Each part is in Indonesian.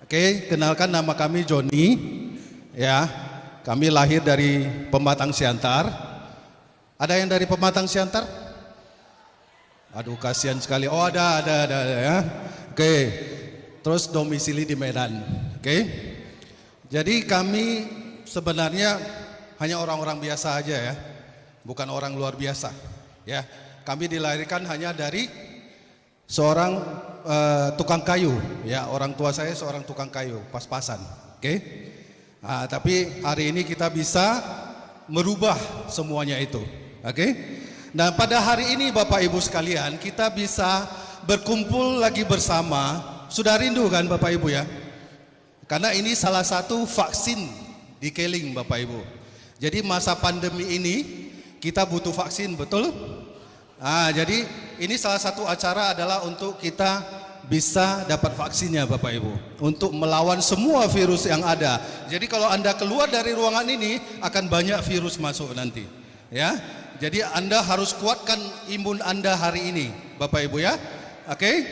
Oke, kenalkan nama kami Joni. Ya, kami lahir dari Pematang Siantar. Ada yang dari Pematang Siantar? Aduh, kasihan sekali. Oh, ada ya. Oke. Terus domisili di Medan. Oke. Jadi kami sebenarnya hanya orang-orang biasa aja ya. Bukan orang luar biasa. Ya. Kami dilahirkan hanya dari seorang tukang kayu, ya, orang tua saya seorang tukang kayu, pas-pasan, oke? Nah, tapi hari ini kita bisa merubah semuanya itu, oke? Nah, pada hari ini Bapak Ibu sekalian, kita bisa berkumpul lagi bersama. Sudah rindu kan Bapak Ibu ya? Karena ini salah satu vaksin di Keling Bapak Ibu. Jadi masa pandemi ini kita butuh vaksin, betul? Nah, jadi ini salah satu acara adalah untuk kita bisa dapat vaksinnya Bapak Ibu, untuk melawan semua virus yang ada. Jadi kalau Anda keluar dari ruangan ini akan banyak virus masuk nanti, ya. Jadi Anda harus kuatkan imun Anda hari ini Bapak Ibu ya. Oke?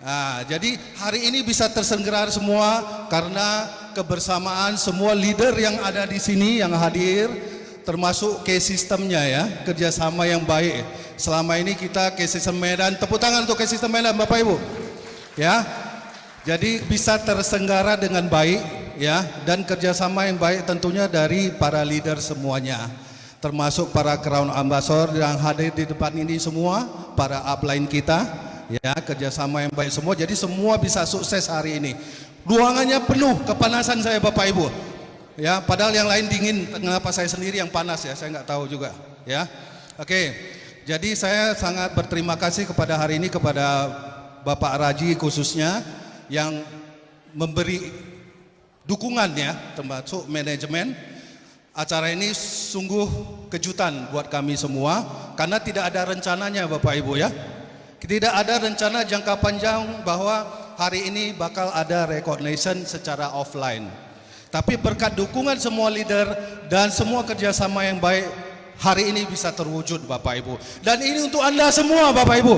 Nah, jadi hari ini bisa terselenggara semua karena kebersamaan semua leader yang ada di sini yang hadir, termasuk case sistemnya ya, kerjasama yang baik. Selama ini kita case sistem Medan, tepuk tangan untuk case sistem Medan Bapak Ibu. Ya, jadi bisa terselenggara dengan baik ya, dan kerjasama yang baik tentunya dari para leader semuanya, termasuk para Crown Ambassador yang hadir di depan ini semua, para upline kita ya, kerjasama yang baik semua. Jadi semua bisa sukses hari ini. Ruangannya penuh, kepanasan saya Bapak Ibu. Ya, padahal yang lain dingin, kenapa saya sendiri yang panas ya, saya nggak tahu juga ya. Oke. Jadi saya sangat berterima kasih kepada hari ini kepada Bapak Raji khususnya yang memberi dukungan ya, termasuk manajemen. Acara ini sungguh kejutan buat kami semua karena tidak ada rencananya Bapak Ibu ya. Tidak ada rencana jangka panjang bahwa hari ini bakal ada recognition secara offline. Tapi berkat dukungan semua leader dan semua kerjasama yang baik, hari ini bisa terwujud Bapak Ibu. Dan ini untuk Anda semua Bapak Ibu,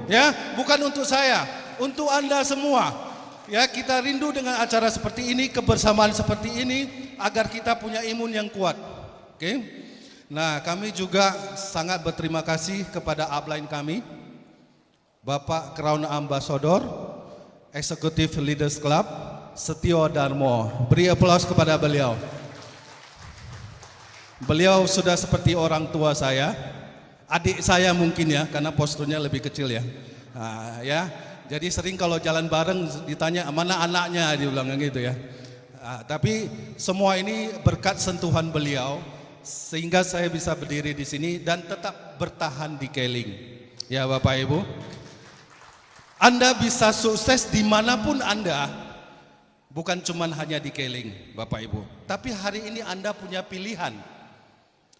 ya, bukan untuk saya, untuk Anda semua. Ya, kita rindu dengan acara seperti ini, kebersamaan seperti ini, agar kita punya imun yang kuat. Oke. Nah, kami juga sangat berterima kasih kepada upline kami, Bapak Crown Ambassador, Executive Leaders Club, Setio Darmo. Beri aplaus kepada beliau. Beliau sudah seperti orang tua saya, adik saya mungkin ya, karena posturnya lebih kecil ya. Nah, ya, jadi sering kalau jalan bareng ditanya mana anaknya, diulang gitu ya. Nah, tapi semua ini berkat sentuhan beliau, sehingga saya bisa berdiri di sini dan tetap bertahan di Keling. Ya Bapak Ibu, Anda bisa sukses dimanapun Anda, bukan cuma hanya di Keling Bapak Ibu. Tapi hari ini Anda punya pilihan.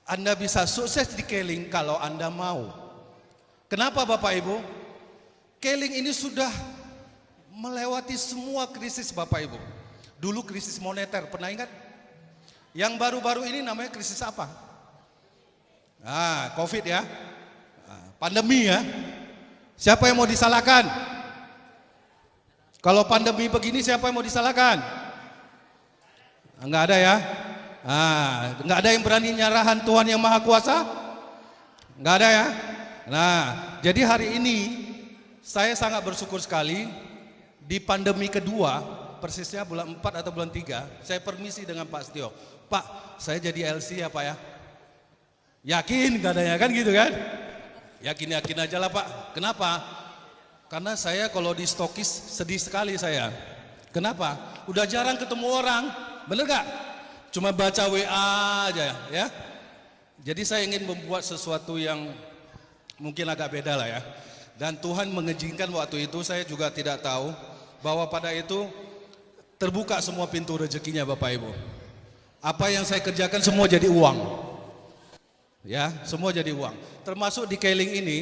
Anda bisa sukses di Keling kalau Anda mau. Kenapa Bapak Ibu? Keling ini sudah melewati semua krisis Bapak Ibu. Dulu krisis moneter, pernah ingat? Yang baru-baru ini namanya krisis apa? Covid ya. Pandemi ya. Siapa yang mau disalahkan? Kalau pandemi begini siapa yang mau disalahkan? Enggak ada ya. Nggak ada yang berani nyarahan Tuhan yang Maha Kuasa? Nggak ada ya. Nah, jadi hari ini saya sangat bersyukur sekali di pandemi kedua, persisnya bulan 4 atau bulan 3, saya permisi dengan Pak Setio. Pak, saya jadi LC ya Pak ya. Yakin katanya kan gitu kan? Yakin aja lah Pak. Kenapa? Karena saya kalau di stokis sedih sekali saya. Kenapa? Udah jarang ketemu orang, bener gak? Cuma baca WA aja ya. Jadi saya ingin membuat sesuatu yang mungkin agak beda lah ya. Dan Tuhan mengizinkan waktu itu, saya juga tidak tahu bahwa pada itu terbuka semua pintu rezekinya Bapak Ibu. Apa yang saya kerjakan semua jadi uang. Ya, semua jadi uang. Termasuk di Keling ini,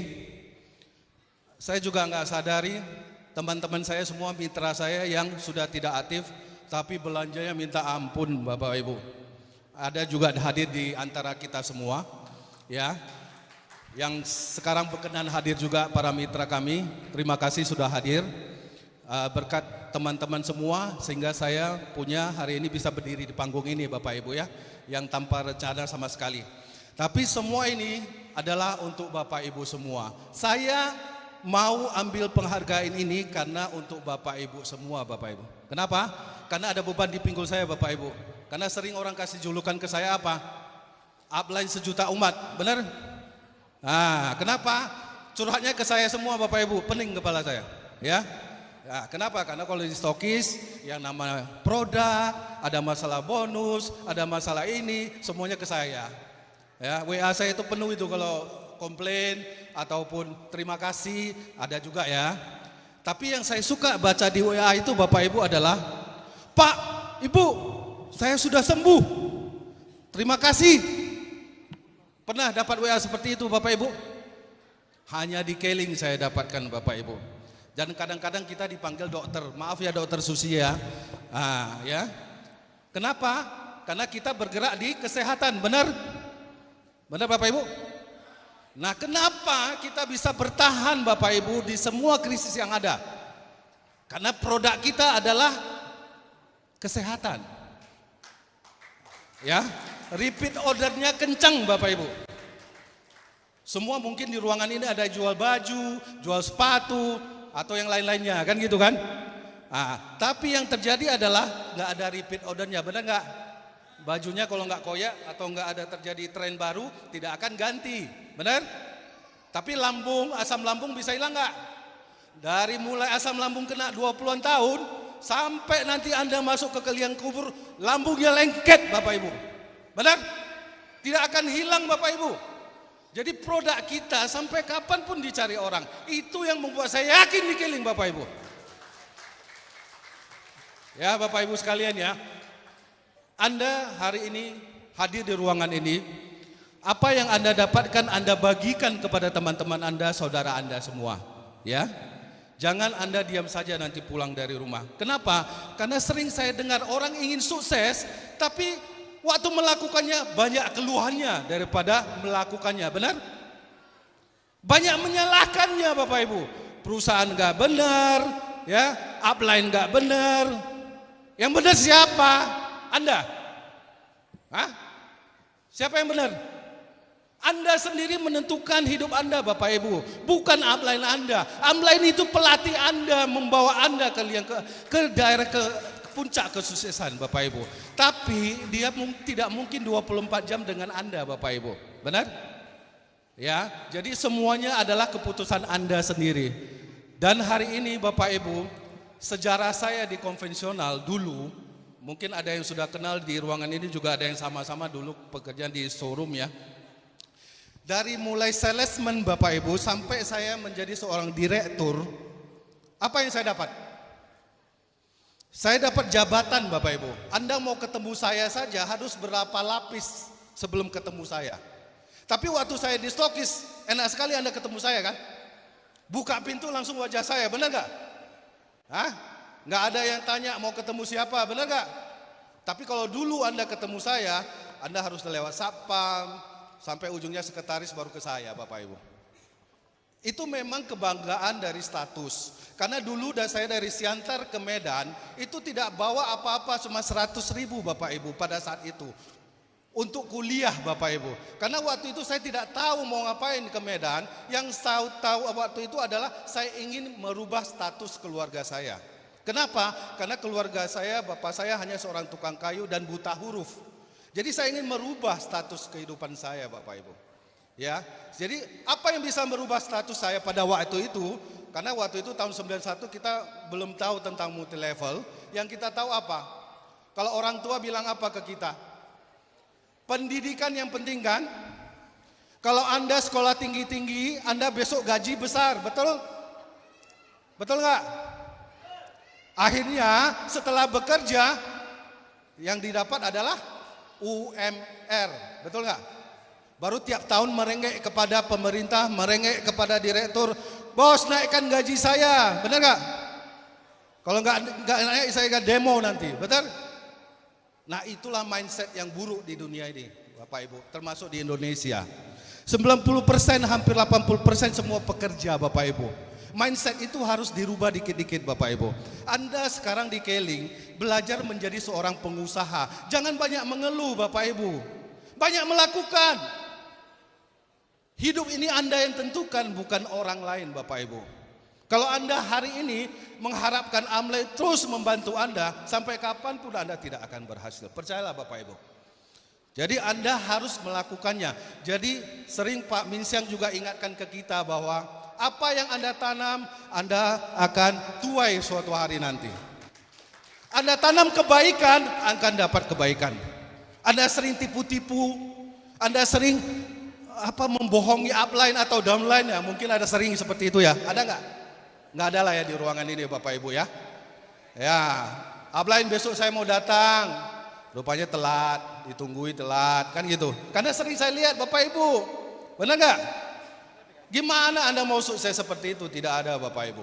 saya juga nggak sadari teman-teman saya semua, mitra saya yang sudah tidak aktif, tapi belanjanya minta ampun Bapak Ibu. Ada juga hadir di antara kita semua ya. Yang sekarang berkenan hadir juga para mitra kami. Terima kasih sudah hadir. berkat teman-teman semua sehingga saya punya hari ini bisa berdiri di panggung ini Bapak Ibu ya, yang tanpa rencana sama sekali. Tapi semua ini adalah untuk Bapak Ibu semua. Saya mau ambil penghargaan ini karena untuk Bapak Ibu semua Bapak Ibu. Kenapa? Karena ada beban di pinggul saya Bapak Ibu. Karena sering orang kasih julukan ke saya apa? Upline sejuta umat, benar? Nah, kenapa? Curhatnya ke saya semua Bapak Ibu, pening kepala saya, ya. Nah, kenapa? Karena kalau di stokis yang nama produk, ada masalah bonus, ada masalah ini, semuanya ke saya. Ya, WA saya itu penuh itu kalau komplain ataupun terima kasih ada juga ya. Tapi yang saya suka baca di WA itu Bapak Ibu adalah, Pak, Ibu, saya sudah sembuh. Terima kasih. Pernah dapat WA seperti itu Bapak Ibu? Hanya di Keling saya dapatkan Bapak Ibu. Dan kadang-kadang kita dipanggil dokter. Maaf ya dokter Susi ya. Ya. Kenapa? Karena kita bergerak di kesehatan, benar? Benar Bapak Ibu? Nah, kenapa kita bisa bertahan Bapak Ibu di semua krisis yang ada? Karena produk kita adalah kesehatan. Ya, repeat ordernya kencang Bapak Ibu. Semua mungkin di ruangan ini ada jual baju, jual sepatu, atau yang lain-lainnya, kan gitu kan? Tapi yang terjadi adalah nggak ada repeat ordernya, benar nggak? Bajunya kalau nggak koyak atau nggak ada terjadi tren baru, tidak akan ganti, benar? Tapi asam lambung bisa hilang nggak? Dari mulai asam lambung kena 20-an tahun, sampai nanti Anda masuk ke liang kubur, lambungnya lengket Bapak Ibu, benar? Tidak akan hilang Bapak Ibu. Jadi produk kita sampai kapanpun dicari orang. Itu yang membuat saya yakin di Keling Bapak Ibu. Ya Bapak Ibu sekalian ya. Anda hari ini hadir di ruangan ini. Apa yang Anda dapatkan Anda bagikan kepada teman-teman Anda, saudara Anda semua. Ya. Jangan Anda diam saja nanti pulang dari rumah. Kenapa? Karena sering saya dengar orang ingin sukses tapi waktu melakukannya banyak keluhannya daripada melakukannya, benar? Banyak menyalahkannya Bapak Ibu. Perusahaan nggak benar, ya, upline nggak benar. Yang benar siapa? Anda? Hah? Siapa yang benar? Anda sendiri menentukan hidup Anda Bapak Ibu, bukan upline Anda. Upline itu pelatih Anda, membawa Anda ke daerah ke puncak kesuksesan Bapak Ibu. Tapi dia tidak mungkin 24 jam dengan Anda Bapak Ibu. Benar? Ya, jadi semuanya adalah keputusan Anda sendiri. Dan hari ini Bapak Ibu, sejarah saya di konvensional dulu, mungkin ada yang sudah kenal di ruangan ini juga ada yang sama-sama dulu pekerjaan di showroom ya. Dari mulai salesman Bapak Ibu sampai saya menjadi seorang direktur, apa yang saya dapat? Saya dapat jabatan Bapak Ibu. Anda mau ketemu saya saja harus berapa lapis sebelum ketemu saya. Tapi waktu saya di stokis, enak sekali Anda ketemu saya kan? Buka pintu langsung wajah saya, benar gak? Hah? Nggak ada yang tanya mau ketemu siapa, benar gak? Tapi kalau dulu Anda ketemu saya, Anda harus lewat satpam, sampai ujungnya sekretaris baru ke saya Bapak Ibu. Itu memang kebanggaan dari status. Karena dulu saya dari Siantar ke Medan, itu tidak bawa apa-apa, cuma 100.000 Bapak Ibu pada saat itu. Untuk kuliah Bapak Ibu. Karena waktu itu saya tidak tahu mau ngapain ke Medan. Yang tahu waktu itu adalah saya ingin merubah status keluarga saya. Kenapa? Karena keluarga saya, bapak saya hanya seorang tukang kayu dan buta huruf. Jadi saya ingin merubah status kehidupan saya Bapak Ibu. Ya, jadi apa yang bisa merubah status saya pada waktu itu? Karena waktu itu tahun 91 kita belum tahu tentang multi level. Yang kita tahu apa? Kalau orang tua bilang apa ke kita? Pendidikan yang penting kan? Kalau Anda sekolah tinggi-tinggi, Anda besok gaji besar, betul? Betul nggak? Akhirnya setelah bekerja, yang didapat adalah UMR, betul nggak? Baru tiap tahun merengek kepada pemerintah, merengek kepada direktur, bos naikkan gaji saya, benar nggak? Kalau nggak naik saya nggak demo nanti, betul? Nah itulah mindset yang buruk di dunia ini, Bapak Ibu, termasuk di Indonesia. 90%, hampir 80% semua pekerja Bapak Ibu. Mindset itu harus dirubah dikit-dikit Bapak Ibu. Anda sekarang di Keling belajar menjadi seorang pengusaha. Jangan banyak mengeluh Bapak Ibu. Banyak melakukan. Hidup ini Anda yang tentukan, bukan orang lain Bapak Ibu. Kalau Anda hari ini mengharapkan Amlay terus membantu Anda, sampai kapanpun Anda tidak akan berhasil. Percayalah Bapak Ibu. Jadi Anda harus melakukannya. Jadi sering Pak Minsyang juga ingatkan ke kita bahwa apa yang Anda tanam, Anda akan tuai suatu hari nanti. Anda tanam kebaikan, akan dapat kebaikan. Anda sering tipu-tipu, Anda sering membohongi upline atau downline ya. Mungkin ada sering seperti itu ya. Ada nggak? Nggak ada lah ya di ruangan ini Bapak Ibu ya. Ya, upline besok saya mau datang. Rupanya telat, ditunggui telat, kan gitu. Karena sering saya lihat Bapak Ibu, benar nggak? Gimana Anda mau sukses seperti itu? Tidak ada Bapak Ibu.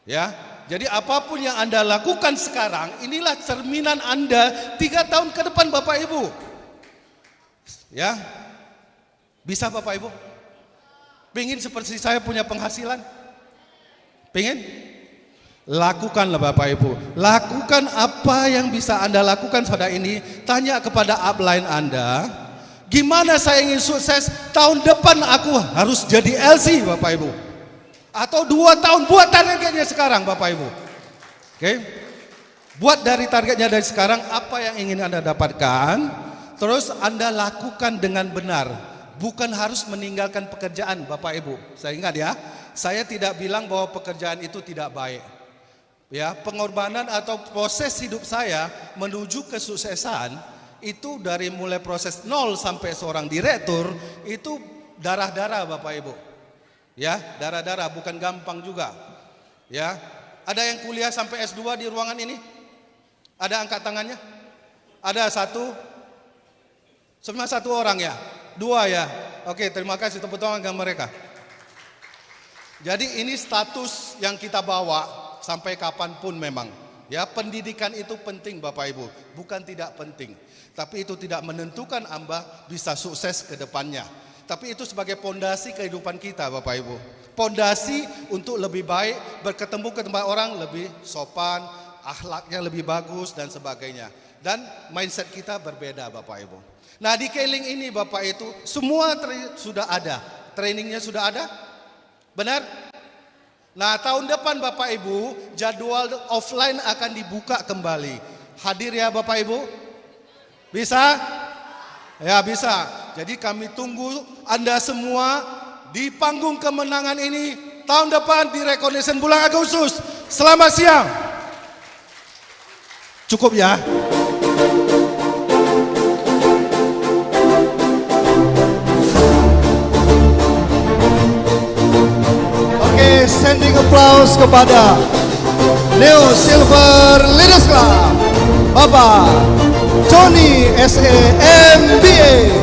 Ya, jadi apapun yang Anda lakukan sekarang, inilah cerminan Anda 3 tahun ke depan Bapak Ibu. Ya, bisa Bapak Ibu? Pengen seperti saya punya penghasilan? Pengen? Lakukanlah Bapak Ibu. Lakukan apa yang bisa Anda lakukan pada ini. Tanya kepada upline Anda, gimana saya ingin sukses tahun depan, aku harus jadi LC Bapak Ibu. Atau 2 tahun, buat targetnya sekarang Bapak Ibu. Oke? Buat dari targetnya dari sekarang, apa yang ingin Anda dapatkan, terus Anda lakukan dengan benar. Bukan harus meninggalkan pekerjaan Bapak Ibu. Saya ingat ya, saya tidak bilang bahwa pekerjaan itu tidak baik. Ya, pengorbanan atau proses hidup saya menuju kesuksesan itu dari mulai proses 0 sampai seorang direktur itu darah-darah Bapak Ibu. Ya, darah-darah, bukan gampang juga. Ya, ada yang kuliah sampai S2 di ruangan ini? Ada angkat tangannya? Ada satu? Cuma 1 orang ya? 2 ya? Oke, terima kasih, tepuk tangan ke mereka. Jadi ini status yang kita bawa sampai kapanpun memang. Ya, pendidikan itu penting Bapak Ibu, bukan tidak penting. Tapi itu tidak menentukan Anda bisa sukses ke depannya. Tapi itu sebagai pondasi kehidupan kita Bapak Ibu. Pondasi untuk lebih baik, berketemu ke tempat orang lebih sopan, akhlaknya lebih bagus dan sebagainya. Dan mindset kita berbeda Bapak Ibu. Nah di Keling ini Bapak itu semua sudah ada. Trainingnya sudah ada? Benar? Nah tahun depan Bapak Ibu jadwal offline akan dibuka kembali. Hadir ya Bapak Ibu? Bisa? Ya bisa. Jadi kami tunggu Anda semua di panggung kemenangan ini tahun depan di Recognition bulan Agustus. Selamat siang. Cukup ya. Standing applause kepada Neo Silver Leaders Club Bapak Tony SE MBA.